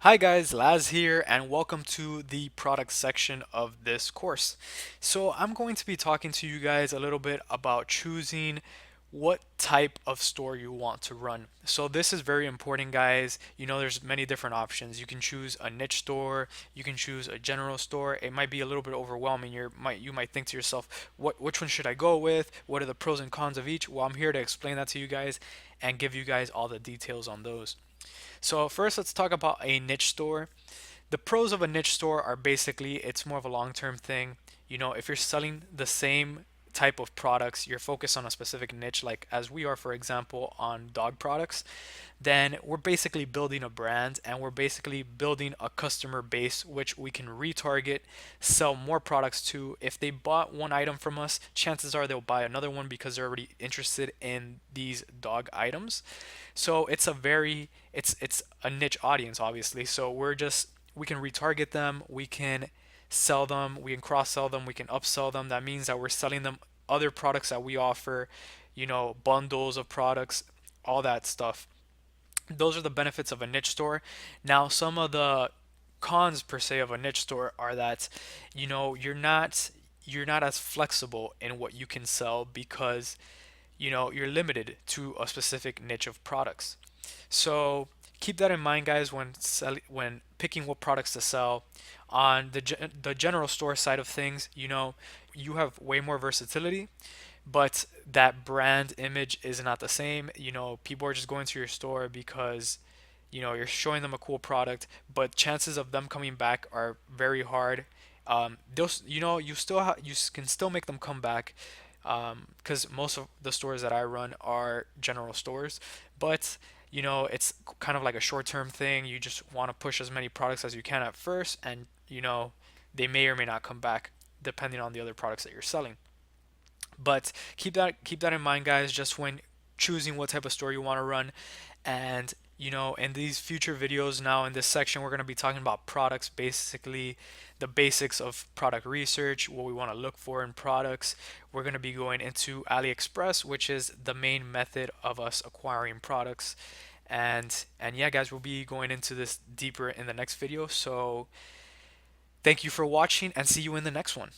Hi guys, Laz here, and welcome to the product section of this course. So, I'm going to be talking to you guys a little bit about choosing what type of store you want to run. So, this is very important, guys. There's many different options. You can choose a niche store, you can choose a general store. It might be a little bit overwhelming. You might think to yourself, which one should I go with? What are the pros and cons of each? Well, I'm here to explain that to you guys and give you guys all the details on those. So first, let's talk about a niche store. The pros of a niche store are basically it's more of a long-term thing. If you're selling the same type of products, you're focused on a specific niche, like as we are, for example, on dog products, then we're basically building a brand and we're basically building a customer base which we can retarget, sell more products to. If they bought one item from us, chances are they'll buy another one because they're already interested in these dog items. So it's a niche audience, obviously. So we can retarget them, we can sell them, we can cross sell them, we can upsell them. That means that we're selling them other products that we offer, bundles of products, all that stuff. Those are the benefits of a niche store. Now, some of the cons per se of a niche store are that you're not as flexible in what you can sell because you're limited to a specific niche of products. So keep that in mind, guys, when picking what products to sell. On the general store side of things, you have way more versatility, but that brand image is not the same. People are just going to your store because you're showing them a cool product, but chances of them coming back are very hard. Those you can still make them come back because most of the stores that I run are general stores, but it's kind of like a short-term thing. You just want to push as many products as you can at first, and they may or may not come back depending on the other products that you're selling. But keep that in mind, guys, just when choosing what type of store you want to run. And in these future videos, now in this section, we're going to be talking about products, basically the basics of product research, what we want to look for in products. We're going to be going into AliExpress, which is the main method of us acquiring products. And yeah, guys, we'll be going into this deeper in the next video. So thank you for watching and see you in the next one.